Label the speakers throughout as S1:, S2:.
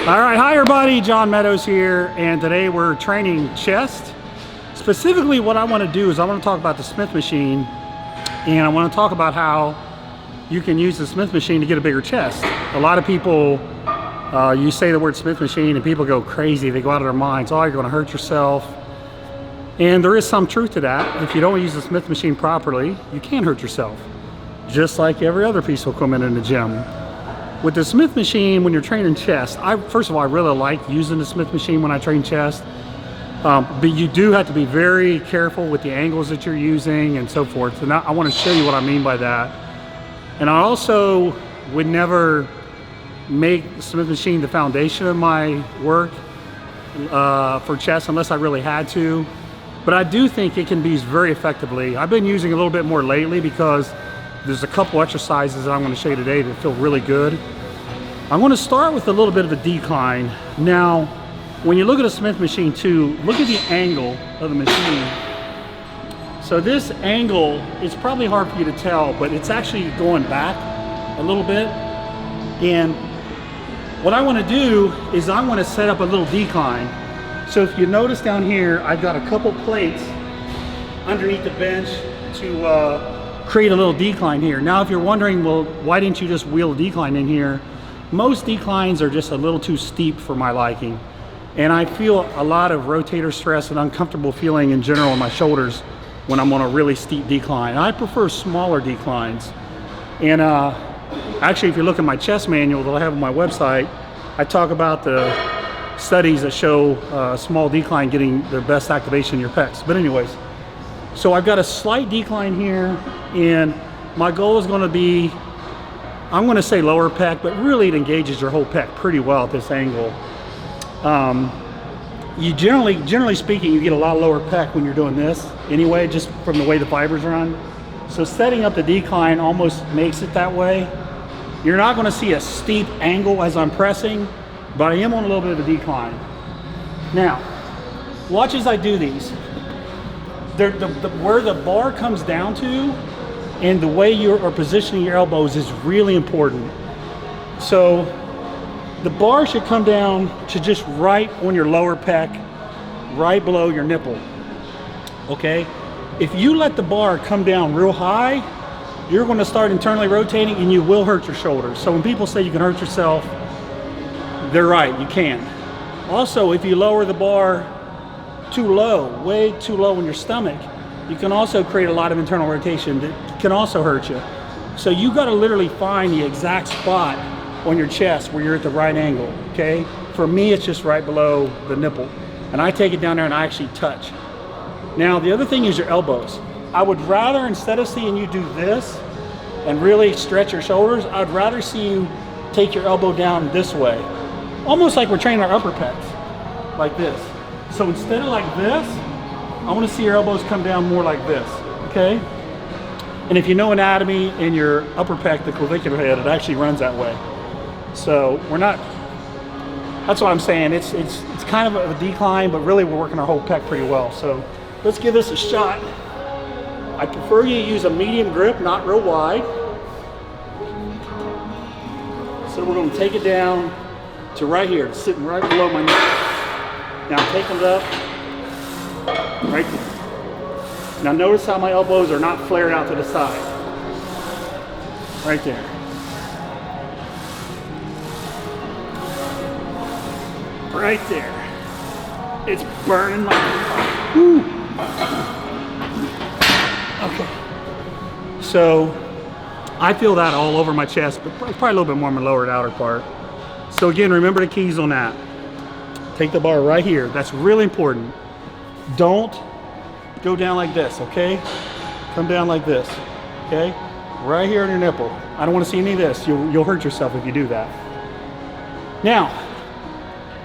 S1: All right, hi everybody, John Meadows here, and today we're training chest. Specifically what I want to do is I want to talk about the Smith machine, and I want to talk about how you can use the Smith machine to get a bigger chest. A lot of people, you say the word Smith machine and people go crazy, they go out of their minds, oh, you're going to hurt yourself. And there is some truth to that. If you don't use the Smith machine properly, you can hurt yourself, just like every other piece of equipment in the gym. With the Smith machine, when you're training chest, first of all, I really like using the Smith machine when I train chest. But you do have to be very careful with the angles that you're using and so forth. And I want to show you what I mean by that. And I also would never make the Smith machine the foundation of my work for chest unless I really had to. But I do think it can be used very effectively. I've been using a little bit more lately because there's a couple exercises that I'm going to show you today that feel really good. I'm going to start with a little bit of a decline. Now, when you look at a Smith machine too, look at the angle of the machine. So this angle, it's probably hard for you to tell, but it's actually going back a little bit. And what I want to do is I want to set up a little decline. So if you notice down here, I've got a couple plates underneath the bench to create a little decline here. Now, if you're wondering, well, why didn't you just wheel a decline in here? Most declines are just a little too steep for my liking. And I feel a lot of rotator stress and uncomfortable feeling in general in my shoulders when I'm on a really steep decline. I prefer smaller declines. And actually, if you look at my chest manual that I have on my website, I talk about the studies that show a small decline getting the best activation in your pecs. But anyways, so I've got a slight decline here, and my goal is going to be, I'm going to say lower pec, but really it engages your whole pec pretty well at this angle. You generally speaking, you get a lot lower pec when you're doing this anyway, just from the way the fibers run. So setting up the decline almost makes it that way. You're not going to see a steep angle as I'm pressing, but I am on a little bit of a decline. Now, watch as I do these. Where the bar comes down to and the way you are positioning your elbows is really important. So the bar should come down to just right on your lower pec, right below your nipple, okay? If you let the bar come down real high, you're gonna start internally rotating and you will hurt your shoulders. So when people say you can hurt yourself, they're right, you can. Also, if you lower the bar too low, way too low in your stomach, you can also create a lot of internal rotation that can also hurt you. So you gotta literally find the exact spot on your chest where you're at the right angle, okay? For me, it's just right below the nipple. And I take it down there and I actually touch. Now, the other thing is your elbows. I would rather, instead of seeing you do this and really stretch your shoulders, I'd rather see you take your elbow down this way. Almost like we're training our upper pecs, like this. So instead of like this, I want to see your elbows come down more like this, okay? And if you know anatomy in your upper pec, the clavicular head, it actually runs that way. So we're not, that's what I'm saying. It's kind of a decline, but really we're working our whole pec pretty well. So let's give this a shot. I prefer you use a medium grip, not real wide. So we're going to take it down to right here, sitting right below my neck. Now take it up, right there. Now notice how my elbows are not flared out to the side. Right there. Right there. It's burning my, woo. Okay. So I feel that all over my chest, but probably a little bit more on my lower and outer part. So again, remember the keys on that. Take the bar right here. That's really important. Don't go down like this, okay? Come down like this, okay? Right here on your nipple. I don't want to see any of this. You'll hurt yourself if you do that. Now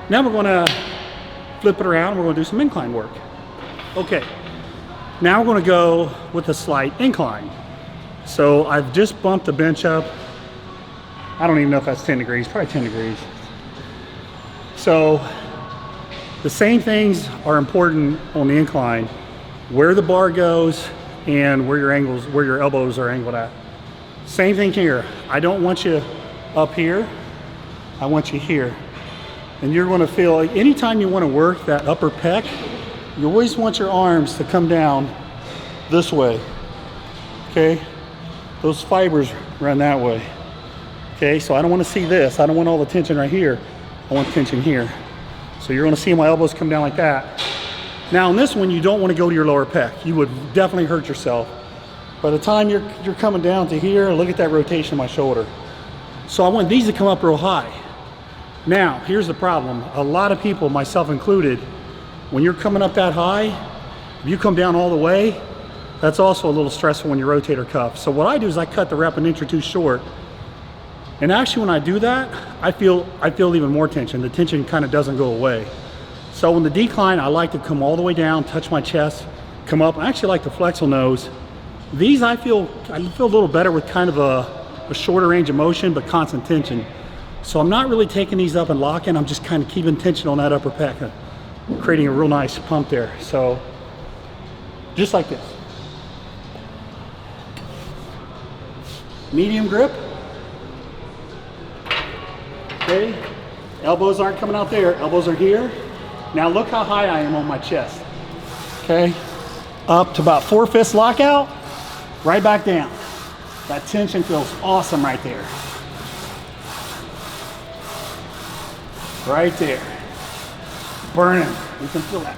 S1: we're going to flip it around and we're going to do some incline work. Okay, now we're going to go with a slight incline. So I've just bumped the bench up. I don't even know if that's 10 degrees, probably 10 degrees. So the same things are important on the incline. Where the bar goes and where your elbows are angled at. Same thing here. I don't want you up here. I want you here. And you're gonna feel, anytime you wanna work that upper pec, you always want your arms to come down this way, okay? Those fibers run that way, okay? So I don't wanna see this. I don't want all the tension right here. I want tension here. So you're gonna see my elbows come down like that. Now in this one, you don't wanna go to your lower pec. You would definitely hurt yourself. By the time you're coming down to here, look at that rotation of my shoulder. So I want these to come up real high. Now, here's the problem. A lot of people, myself included, when you're coming up that high, if you come down all the way, that's also a little stressful when you rotate your cuff. So what I do is I cut the rep an inch or two short. And actually when I do that, I feel even more tension. The tension kind of doesn't go away. So in the decline, I like to come all the way down, touch my chest, come up. I actually like the flexile nose. These I feel a little better with kind of a shorter range of motion, but constant tension. So I'm not really taking these up and locking. I'm just kind of keeping tension on that upper pec, creating a real nice pump there. So just like this. Medium grip. Okay, elbows aren't coming out there, elbows are here. Now look how high I am on my chest. Okay, up to about 4/5 lockout, right back down. That tension feels awesome right there. Right there. Burning. You can feel that.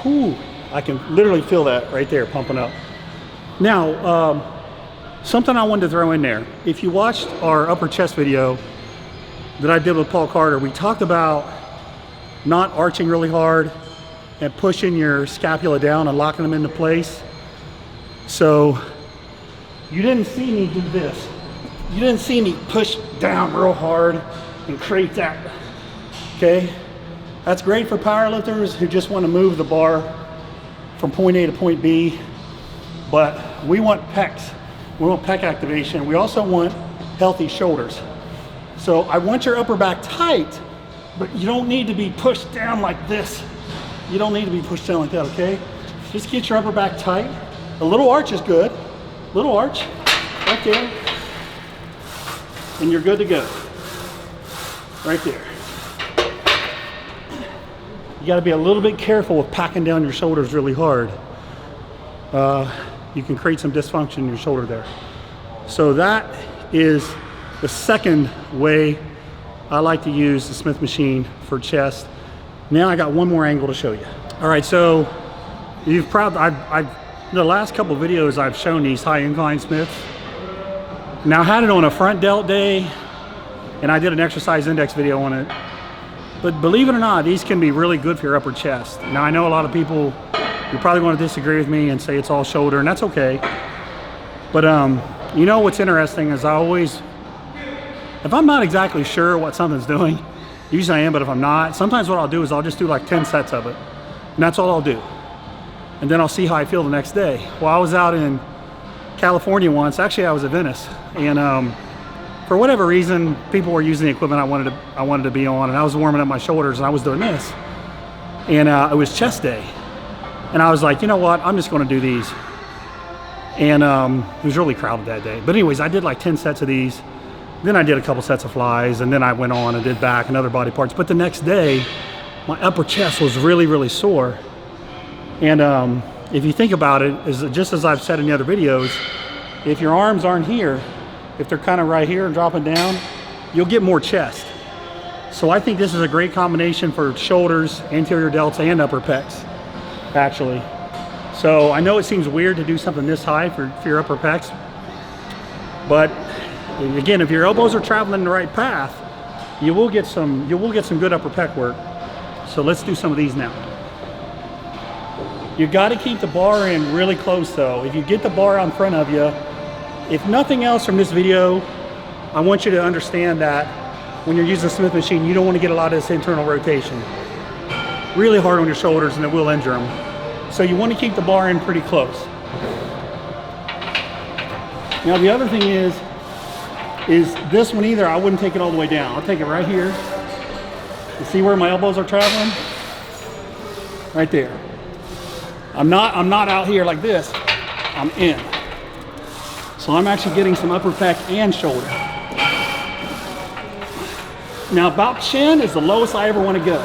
S1: Whew. I can literally feel that right there pumping up. Now, something I wanted to throw in there. If you watched our upper chest video that I did with Paul Carter, we talked about not arching really hard and pushing your scapula down and locking them into place. So you didn't see me do this. You didn't see me push down real hard and create that, okay? That's great for powerlifters who just want to move the bar from point A to point B, but we want pecs. We want pec activation. We also want healthy shoulders. So I want your upper back tight, but you don't need to be pushed down like this. You don't need to be pushed down like that, okay? Just get your upper back tight. A little arch is good. Little arch, right there. And you're good to go. Right there. You gotta be a little bit careful with packing down your shoulders really hard. You can create some dysfunction in your shoulder there. So that is the second way I like to use the Smith machine for chest. Now I got one more angle to show you. All right, so you've probably, the last couple of videos I've shown these high incline Smiths. Now I had it on a front delt day and I did an exercise index video on it. But believe it or not, these can be really good for your upper chest. Now I know a lot of people, you're probably going to disagree with me and say it's all shoulder, and that's okay. But you know what's interesting is I always, if I'm not exactly sure what something's doing, usually I am, but if I'm not, sometimes what I'll do is I'll just do like 10 sets of it. And that's all I'll do. And then I'll see how I feel the next day. Well, I was out in California once, actually I was at Venice, and for whatever reason, people were using the equipment I wanted to be on, and I was warming up my shoulders and I was doing this. And it was chest day. And I was like, you know what, I'm just gonna do these. And it was really crowded that day. But anyways, I did like 10 sets of these. Then I did a couple sets of flies, and then I went on and did back and other body parts. But the next day, my upper chest was really, really sore. And if you think about it, just as I've said in the other videos, if your arms aren't here, if they're kind of right here and dropping down, you'll get more chest. So I think this is a great combination for shoulders, anterior delts, and upper pecs, actually. So I know it seems weird to do something this high for your upper pecs, but again, if your elbows are traveling the right path, you will get some good upper pec work. So let's do some of these now. You got to keep the bar in really close though. If you get the bar on front of you, if nothing else from this video, I want you to understand that when you're using a Smith machine, you don't want to get a lot of this internal rotation. Really hard on your shoulders and it will injure them. So you want to keep the bar in pretty close. Now the other thing is this one either, I wouldn't take it all the way down. I'll take it right here. You see where my elbows are traveling? Right there. I'm not out here like this. I'm in. So I'm actually getting some upper pec and shoulder. Now about chin is the lowest I ever want to go.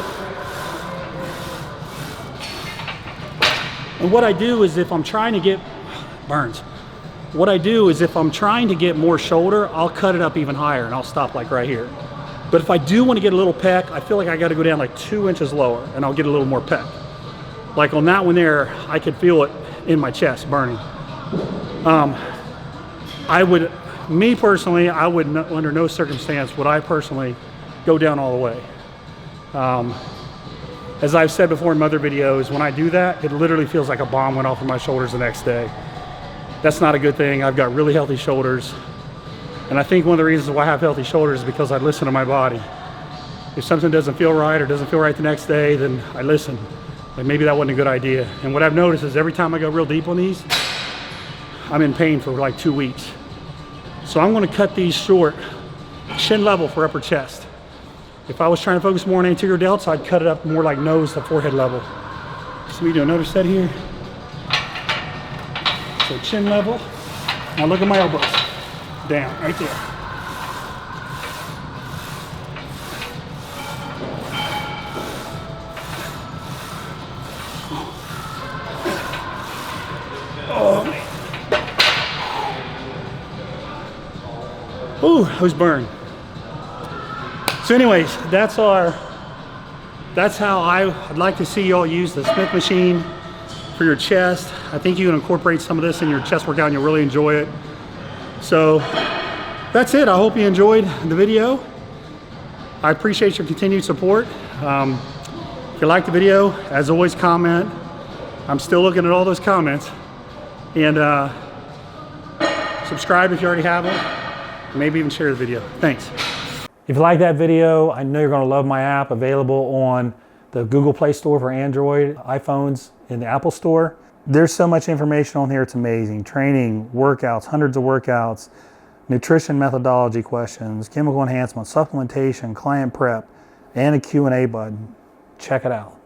S1: And what I do is if I'm trying to get, burns. What I do is if I'm trying to get more shoulder, I'll cut it up even higher and I'll stop like right here. But if I do want to get a little pec, I feel like I got to go down like 2 inches lower and I'll get a little more pec. Like on that one there, I could feel it in my chest burning. Me personally, I would under no circumstance would I personally go down all the way. As I've said before in other videos, when I do that, it literally feels like a bomb went off of my shoulders the next day. That's not a good thing. I've got really healthy shoulders. And I think one of the reasons why I have healthy shoulders is because I listen to my body. If something doesn't feel right or doesn't feel right the next day, then I listen. Like maybe that wasn't a good idea. And what I've noticed is every time I go real deep on these, I'm in pain for like 2 weeks. So I'm gonna cut these short, chin level for upper chest. If I was trying to focus more on anterior delts, I'd cut it up more like nose to forehead level. So we do another set here. So chin level. Now look at my elbows. Down, right there. Oh, man. Ooh, I was burned. So anyways, that's how I'd like to see y'all use the Smith machine for your chest. I think you can incorporate some of this in your chest workout and you'll really enjoy it. So that's it. I hope you enjoyed the video. I appreciate your continued support. If you like the video, as always, comment. I'm still looking at all those comments. And subscribe if you already haven't. Maybe even share the video. Thanks. If you like that video, I know you're going to love my app, available on the Google Play Store for Android, iPhones, in the Apple Store. There's so much information on here, it's amazing. Training, workouts, hundreds of workouts, nutrition methodology questions, chemical enhancement, supplementation, client prep, and a Q&A button. Check it out.